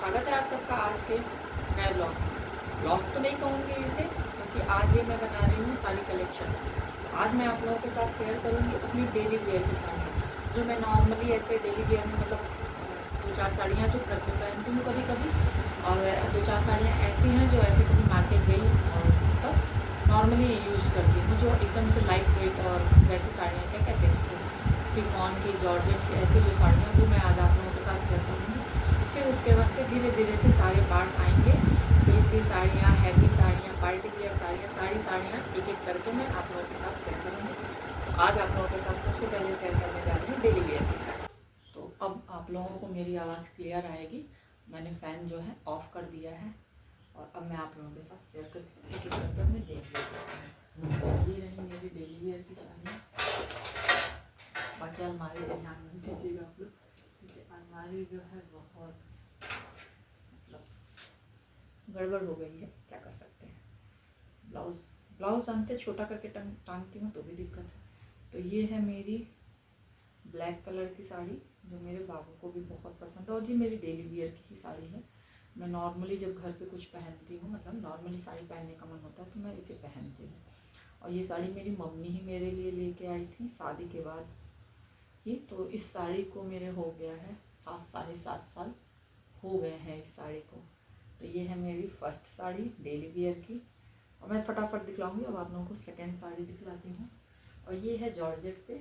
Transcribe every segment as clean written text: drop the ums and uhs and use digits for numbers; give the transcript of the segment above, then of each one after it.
स्वागत है आप सबका आज के नए ब्लॉग तो नहीं कहूँगी इसे, क्योंकि आज ये मैं बना रही हूँ साड़ी कलेक्शन। आज मैं आप लोगों के साथ शेयर करूँगी अपनी डेली वेयर की साड़ियाँ, जो मैं नॉर्मली ऐसे डेली वेयर में मतलब 2-4 साड़ियाँ जो घर पे पहनती हूँ कभी कभी, और 2-4 साड़ियाँ ऐसी हैं जो ऐसे कभी मार्केट गई और मतलब नॉर्मली यूज़ करती हूँ, जो एकदम से लाइट वेट और वैसी साड़ियाँ क्या कहते हैं उसको, शिफॉन की, जॉर्जेट की, ऐसी जो साड़ियाँ वो मैं आज आप लोगों के साथ शेयर करूँगी। फिर उसके बाद से धीरे धीरे से सारे पार्ट आएंगे, सिल्क की साड़ियाँ, हैवी साड़ियाँ, पार्टी वियर साड़ियाँ, सारी साड़ियाँ एक एक करके मैं आप लोगों के साथ शेयर करूँगी। तो आज आप लोगों के साथ सबसे पहले शेयर करने जा रही हूँ डेली वेयर की साड़ी। तो अब आप लोगों को मेरी आवाज़ क्लियर आएगी। मैंने फ़ैन जो है ऑफ़ कर दिया है और अब मैं आप लोगों के साथ शेयर करती हूँ एक एक करके अपने डेली वेयर की साड़ी। ये रही मेरी डेली वेयर की साड़ियाँ। बाकी अलमारी पे ध्यान नहीं दीजिएगा आप लोग, क्योंकि अलमारी जो है बहुत मतलब गड़बड़ हो गई है, क्या कर सकते हैं। ब्लाउज़ जानते छोटा करके टांगती हूँ तो भी दिक्कत है। तो ये है मेरी ब्लैक कलर की साड़ी, जो मेरे बाबू को भी बहुत पसंद है, और ये मेरी डेली वियर की ही साड़ी है। मैं नॉर्मली जब घर पे कुछ पहनती हूँ, मतलब नॉर्मली साड़ी पहनने का मन होता है तो मैं इसे पहनती हूँ। और ये साड़ी मेरी मम्मी ही मेरे लिए लेके आई थी शादी के बाद ही। तो इस साड़ी को मेरे हो गया है 7 साल हो गए हैं इस साड़ी को। तो ये है मेरी फर्स्ट साड़ी डेली वियर की, और मैं फटाफट दिखलाऊंगी। अब आप लोगों को सेकंड साड़ी दिखलाती हूँ, और ये है जॉर्जेट पे।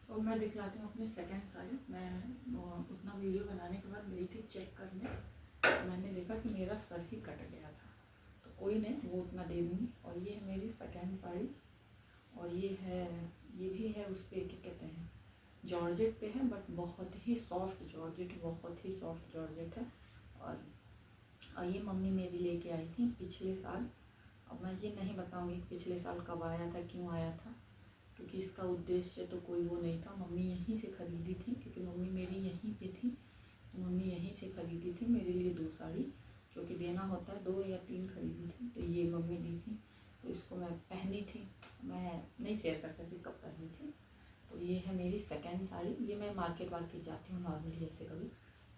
तो मैं दिखलाती हूँ अपनी सेकंड साड़ी। मैं उतना वीडियो बनाने के बाद गई थी चेक करने, तो मैंने देखा कि मेरा सर ही कट गया था, तो कोई नहीं, वो उतना दे दूँगी। और ये है मेरी सेकंड साड़ी, और ये भी है उस पर क्या कहते हैं, जॉर्जेट पे है, बट बहुत ही सॉफ्ट जॉर्जेट, बहुत ही सॉफ्ट जॉर्जेट है। और ये मम्मी मेरी लेके आई थी पिछले साल। अब मैं ये नहीं बताऊंगी पिछले साल कब आया था, क्यों आया था, क्योंकि इसका उद्देश्य तो कोई वो नहीं था। मम्मी यहीं से ख़रीदी थी, क्योंकि मम्मी मेरी यहीं पे थी, तो मम्मी यहीं से ख़रीदी थी मेरे लिए 2 साड़ी, जो कि देना होता है 2 या 3 खरीदी थी। तो ये मम्मी दी थी, तो इसको मैं पहनी थी। मैं नहीं शेयर कर सकती कब पहनी थी। तो ये है मेरी सेकंड साड़ी। ये मैं मार्केट जाती हूँ नॉर्मली ऐसे कभी।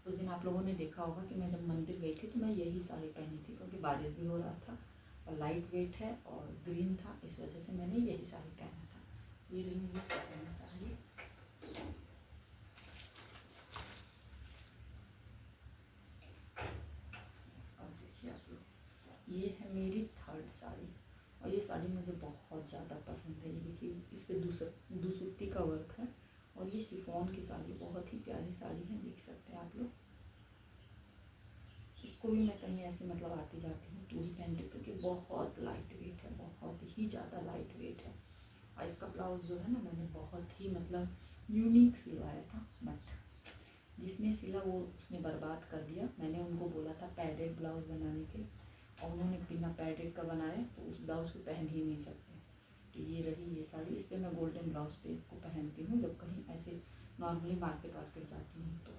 उस दिन आप लोगों ने देखा होगा कि मैं जब मंदिर गई थी तो मैं यही साड़ी पहनी थी, क्योंकि बारिश भी हो रहा था और लाइट वेट है और ग्रीन था, इस वजह से मैंने यही साड़ी पहना था। ये रही मेरी सेकंड साड़ी। और देखिए आप लोग, ये है मेरी थर्ड साड़ी, और ये साड़ी मुझे बहुत ज़्यादा पसंद है। ये देखिए, इस पर दुसुत्ती का वर्क है, और ये शिफॉन की साड़ी, बहुत ही प्यारी साड़ी है, देख सकते हैं आप लोग। इसको भी मैं कहीं ऐसे मतलब आती जाती हूँ तो ही पहनती हूँ, क्योंकि बहुत लाइट वेट है, बहुत ही ज़्यादा लाइट वेट है। और इसका ब्लाउज़ जो है ना, मैंने बहुत ही मतलब यूनिक सिलवाया था, बट जिसने सिला वो उसने बर्बाद कर दिया। मैंने उनको बोला था पैडेड ब्लाउज़ बनाने के, और उन्होंने बिना पैडेड का बनाया, तो उस ब्लाउज़ को पहन ही नहीं सकते। तो ये रही ये साड़ी। इस पर मैं गोल्डन ब्लाउज पे इसको पहनती हूँ जब कहीं ऐसे नॉर्मली मार्केट जाती हूँ तो।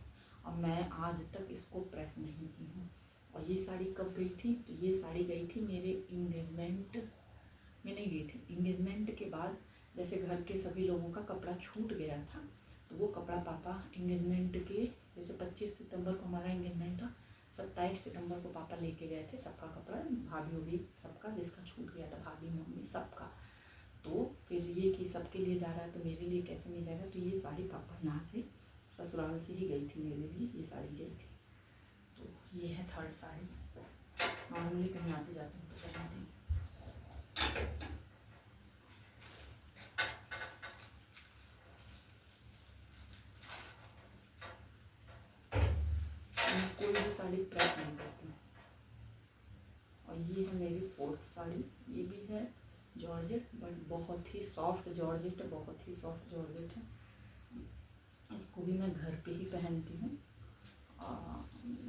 और मैं आज तक इसको प्रेस नहीं की हूँ। और ये साड़ी कब गई थी, तो ये साड़ी गई थी मेरे इंगेजमेंट में, नहीं गई थी, इंगेजमेंट के बाद जैसे घर के सभी लोगों का कपड़ा छूट गया था, तो वो कपड़ा पापा इंगेजमेंट के, जैसे 25 सितंबर को हमारा इंगेजमेंट था, 27 सितंबर को पापा लेके गए थे सबका कपड़ा, भाभी होगी सबका, जिसका छूट गया था, भाभी मम्मी सबका। तो फिर ये कि सबके लिए जा रहा है तो मेरे लिए कैसे नहीं जाएगा। तो ये साड़ी पापा यहाँ से ससुराल से ही गई थी, मेरे लिए ये साड़ी गई थी। तो ये है थर्ड साड़ी। नॉर्मली कहीं आती जाती हूँ तो पहनती हूँ। मैं कोई भी साड़ी प्रेस नहीं करती हूँ। और ये है मेरी फोर्थ साड़ी। ये भी है जॉर्जेट, बट बहुत ही सॉफ्ट जॉर्जेट है, बहुत ही सॉफ्ट जॉर्जेट है। इसको भी मैं घर पे ही पहनती हूँ,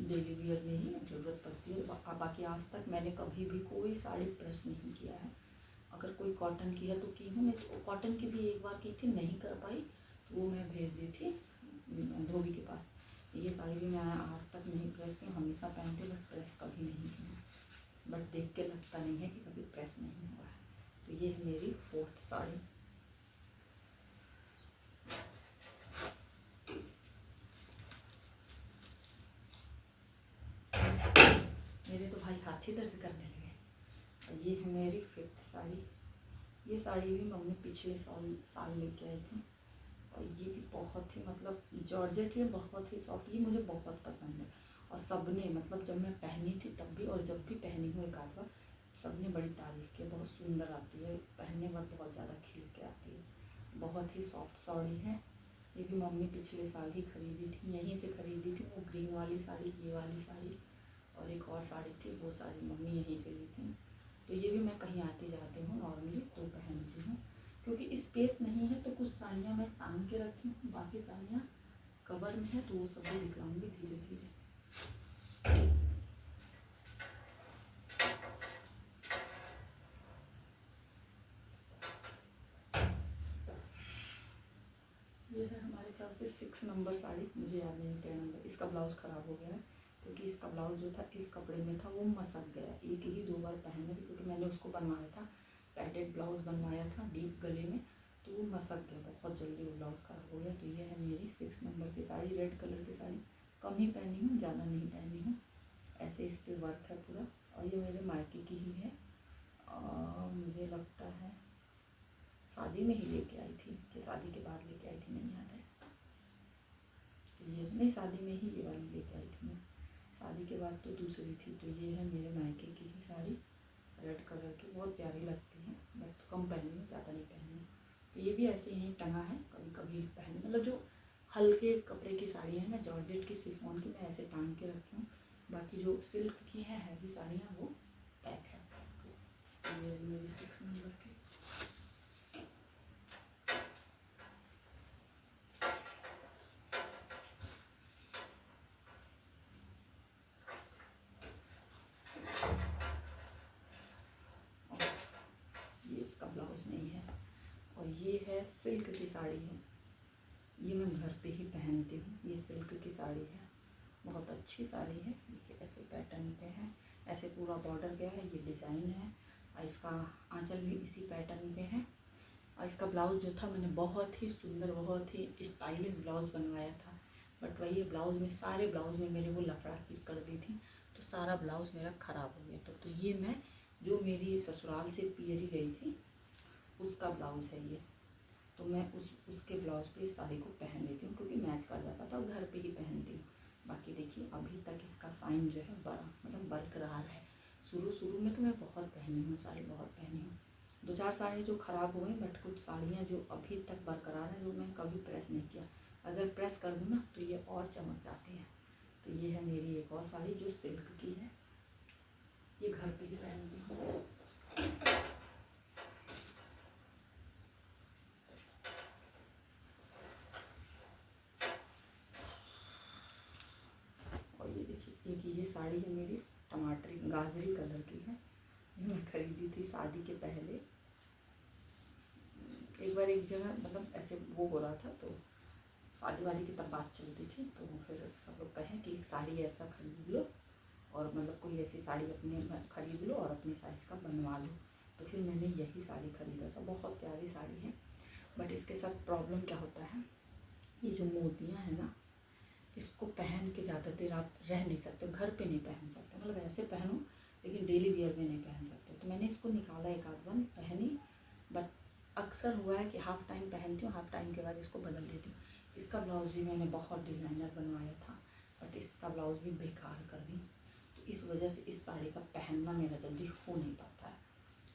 डेली वियर में ही ज़रूरत पड़ती है। बाकी आज तक मैंने कभी भी कोई साड़ी प्रेस नहीं किया है। अगर कोई कॉटन की है तो की हूँ, नहीं तो कॉटन की भी एक बार की थी, नहीं कर पाई, तो वो मैं भेज दी थी धोबी के पास। ये साड़ी भी मैं आज तक नहीं प्रेस की, हमेशा पहनती, बट प्रेस कभी नहीं की हूँ। बट देख के लगता नहीं है कि कभी प्रेस नहीं हुआ है। तो ये है मेरी फोर्थ साड़ी। मेरे तो भाई हाथ ही दर्द करने लगे। और ये है मेरी 5th साड़ी। ये साड़ी भी मम्मी पिछले साल लेके आई थी, और ये भी बहुत ही मतलब जॉर्जेट है, बहुत ही सॉफ्ट। ये मुझे बहुत पसंद है, और सबने मतलब जब मैं पहनी थी तब भी, और जब भी पहनी हूँ एक आध बार, सबने बड़ी तारीफ़ की। बहुत सुंदर आती है, पहनने में बहुत ज़्यादा खिल के आती है। बहुत ही सॉफ्ट साड़ी है। ये भी मम्मी पिछले साल ही खरीदी थी, यहीं से खरीदी थी। वो ग्रीन वाली साड़ी, ये वाली साड़ी, और एक और साड़ी थी, वो साड़ी मम्मी यहीं से ली थी। तो ये भी मैं कहीं आती जाती हूँ नॉर्मली तो पहनती हूँ, क्योंकि स्पेस नहीं है। तो कुछ साड़ियाँ मैं टांग के रखी हूँ, बाकी साड़ियाँ कवर में है, तो वो सब भी दिखलाऊँगी धीरे धीरे। ये है हमारे ख्याल से 6 नंबर साड़ी, मुझे याद नहीं 10 नंबर। इसका ब्लाउज़ ख़राब हो गया है, क्योंकि इसका ब्लाउज़ जो था इस कपड़े में था, वो मसक गया। एक ही 2 बार पहने थे, क्योंकि मैंने उसको बनवाया था, पैडेड ब्लाउज़ बनवाया था डीप गले में, तो वो मसक गया बहुत जल्दी, वो ब्लाउज़ ख़राब हो गया। तो ये है मेरी 6 नंबर की साड़ी, रेड कलर की साड़ी। कम ही पहनी हूँ, ज़्यादा नहीं पहनी हूँ। ऐसे इस पर वर्क है पूरा, और ये मेरे मायके की ही है। मुझे लगता है शादी में ही लेके आई थी, कि शादी के बाद लेके आई थी, नहीं याद है। तो ये नहीं, शादी में ही ये वाली लेके आई थी मैं, शादी के बाद तो दूसरी थी। तो ये है मेरे मायके की ही साड़ी, रेड कलर की, बहुत प्यारी लगती है, बट कम पहनी हूँ, ज़्यादा नहीं पहनी हूँ। तो ये भी ऐसे ही टंगा है, कभी कभी पहन, मतलब जो हल्के कपड़े की साड़ी है ना, जॉर्जेट की, शिफॉन की, मैं ऐसे टांग के रखी हूँ। बाकी जो सिल्क की है हैवी साड़ियाँ, वो पैक है। तो ये मेरी 6 नंबर की। ये इसका ब्लाउज नहीं है, और ये है सिल्क की साड़ी है, ये मैं घर पे ही पहनती हूँ। ये सिल्क की साड़ी है, बहुत अच्छी साड़ी है। देखिए ऐसे पैटर्न पे है, ऐसे पूरा बॉर्डर गया है, ये डिज़ाइन है, और इसका आंचल भी इसी पैटर्न पे है। और इसका ब्लाउज़ जो था, मैंने बहुत ही सुंदर, बहुत ही स्टाइलिश ब्लाउज़ बनवाया था, बट वही ब्लाउज़ में, सारे ब्लाउज़ में मेरे वो लफड़ा की कर दी थी, तो सारा ब्लाउज़ मेरा ख़राब हो गया था। तो ये मैं जो मेरी ससुराल से पियरी गई थी, उसका ब्लाउज़ है ये। तो मैं उसके ब्लाउज़ पे इस साड़ी को पहन लेती हूँ, क्योंकि मैच कर जाता था, और घर पे ही पहनती हूँ। बाकी देखिए अभी तक इसका साइन जो है बड़ा मतलब बरकरार है। शुरू में तो मैं बहुत पहनी हूँ साड़ी, बहुत पहनी हूँ। 2-4 साड़ी जो ख़राब हो गई, बट कुछ साड़ियाँ जो अभी तक बरकरार है, जो मैं कभी प्रेस नहीं किया। अगर प्रेस कर दूँ ना तो ये और चमक जाती है। तो ये है मेरी एक और साड़ी जो सिल्क की है, ये घर पे ही पहनती हूँ। और ये देखिए, एक ये साड़ी है मेरी टमाटरी गाजरी कलर की है, ये मैं खरीदी थी शादी के पहले। एक बार एक जगह मतलब ऐसे वो हो रहा था, तो शादी वादी की तब बात चलती थी, तो फिर सब लोग कहें कि एक साड़ी ऐसा खरीद लो, और मतलब कोई ऐसी साड़ी अपने खरीद लो और अपने साइज़ का बनवा लो। तो फिर मैंने यही साड़ी खरीदा था, बहुत प्यारी साड़ी है। बट इसके साथ प्रॉब्लम क्या होता है, ये जो मोतियाँ हैं ना, इसको पहन के ज़्यादा देर आप रह नहीं सकते, घर पे नहीं पहन सकते, मतलब ऐसे पहनो लेकिन डेली वियर में नहीं पहन सकते। तो मैंने इसको निकाला, एक आध बार पहनी, बट अक्सर हुआ है कि हाफ़ टाइम पहनती हूँ, हाफ़ टाइम के बाद इसको बदल देती हूँ। इसका ब्लाउज़ भी मैंने बहुत डिज़ाइनर बनवाया था, बट इसका ब्लाउज़ भी बेकार कर दी। तो इस वजह से इस साड़ी का पहनना मेरा जल्दी हो नहीं पाता है।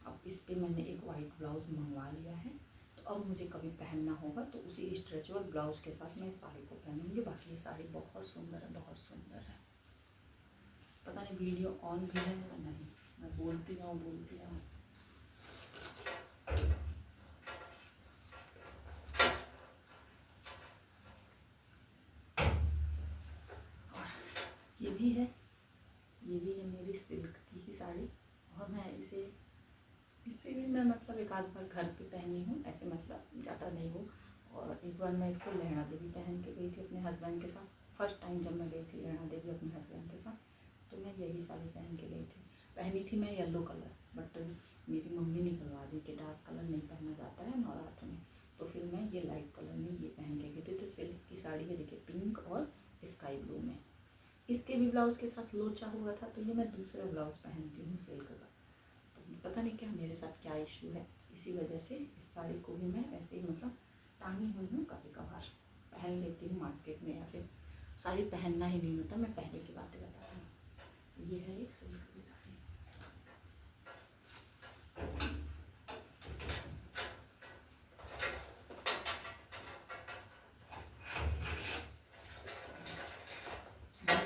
अब इस पर मैंने एक वाइट ब्लाउज़ मंगवा लिया है, तो अब मुझे कभी पहनना होगा तो उसी स्ट्रेचेबल ब्लाउज़ के साथ मैं इस साड़ी को पहनूंगी। बाकी ये साड़ी बहुत सुंदर है, बहुत सुंदर है। पता नहीं वीडियो ऑन भी है या नहीं, मैं बोलती रहूँ। ये भी है, ये भी है मेरी सिल्क की ही साड़ी, और मैं इससे भी मैं मतलब एक आध बार घर पे पहनी हूँ, ऐसे मतलब ज़्यादा नहीं हो। और एक बार मैं इसको लहरा देवी पहन के गई थी अपने हस्बैंड के साथ, फर्स्ट टाइम जब मैं गई थी लहरा देवी अपने हस्बैंड के साथ, तो मैं यही साड़ी पहन के गई थी। पहनी थी मैं येलो कलर, बट मेरी मम्मी निकलवा दी कि डार्क कलर नहीं पहना जाता है नवरात्र में, तो फिर मैं ये लाइट कलर में ये पहन के गई थी। तो सिल्क की साड़ी है, देखिए पिंक और स्काई ब्लू में। इसके भी ब्लाउज के साथ लोचा हुआ था, तो ये मैं दूसरा ब्लाउज पहनती हूँ सिल्क का। तो पता नहीं क्या मेरे साथ क्या इशू है, इसी वजह से इस साड़ी को भी मैं ऐसे ही मतलब टांगी हुई हूँ, कभी कभार पहन लेती हूँ मार्केट में, या फिर साड़ी पहनना ही नहीं होता। मैं पहले की बातें बता रही हूँ। ये है एक सिल्क की साड़ी।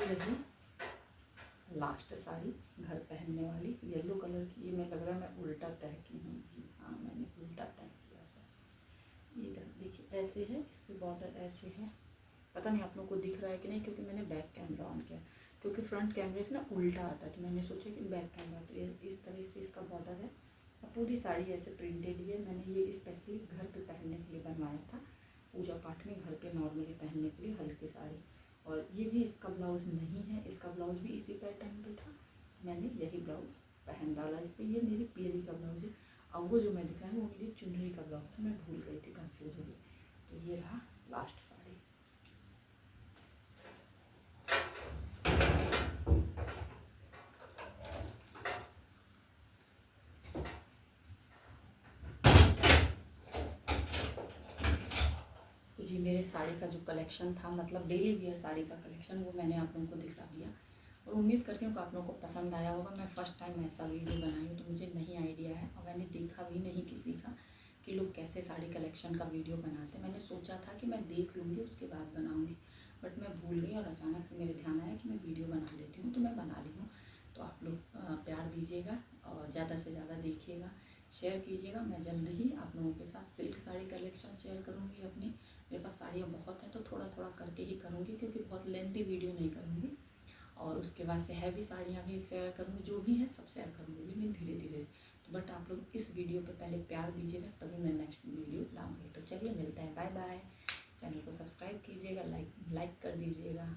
रही लास्ट साड़ी घर पहनने वाली, येलो कलर की। ये मैं लग रहा है मैं उल्टा तय की हूँ जी, हाँ मैंने उल्टा तय किया था। ये देखिए ऐसे है, इसके बॉर्डर ऐसे है। पता नहीं आप लोगों को दिख रहा है कि नहीं, क्योंकि मैंने बैक कैमरा ऑन किया, क्योंकि फ्रंट कैमरे से ना उल्टा आता है, तो मैंने सोचा कि बैक कैमरा। तो ये इस तरह से इसका बॉर्डर है, और पूरी साड़ी ऐसे प्रिंटेड ही है। मैंने ये स्पेशली घर पे पहनने के लिए बनवाया था, पूजा पाठ में घर पे नॉर्मली पहनने के लिए हल्की साड़ी। और ये भी इसका ब्लाउज नहीं है, इसका ब्लाउज भी इसी पैटर्न पे था, मैंने यही ब्लाउज पहन डाला इस पर। ये मेरी पीरी का ब्लाउज है। अब वो जो मैं दिखाई वो मेरी चुनरी का ब्लाउज था, मैं भूल गई थी, कंफ्यूज हो गई। तो ये रहा लास्ट साड़ी। जी मेरे साड़ी का जो कलेक्शन था, मतलब डेली वियर साड़ी का कलेक्शन, वो मैंने आप लोगों को दिखा दिया, और उम्मीद करती हूँ कि आप लोगों को पसंद आया होगा। मैं फ़र्स्ट टाइम ऐसा वीडियो बनाई हूँ, तो मुझे नहीं आइडिया है, और मैंने देखा भी नहीं किसी का कि लोग कैसे साड़ी कलेक्शन का वीडियो बनाते हैं। मैंने सोचा था कि मैं देख लूँगी उसके बाद बनाऊँगी, बट मैं भूल गई, और अचानक से मेरे ध्यान आया कि मैं वीडियो बना लेती हूँ, तो मैं बना ली हूँ। तो आप लोग प्यार दीजिएगा, और ज़्यादा से ज़्यादा देखिएगा, शेयर कीजिएगा। मैं जल्द ही आप लोगों के साथ सिल्क साड़ी कलेक्शन शेयर करूँगी अपनी। मेरे पास साड़ियाँ बहुत हैं, तो थोड़ा थोड़ा करके ही करूँगी, क्योंकि बहुत लेंथी वीडियो नहीं करूँगी। और उसके बाद से हैवी साड़ियाँ भी शेयर करूँगी, जो भी है सब शेयर करूँगी, लेकिन धीरे धीरे। तो बट आप लोग इस वीडियो पे पहले प्यार दीजिएगा, तभी मैं नेक्स्ट वीडियो लाऊँगी। तो चलिए मिलते हैं, बाय बाय। चैनल को सब्सक्राइब कीजिएगा, लाइक कर दीजिएगा।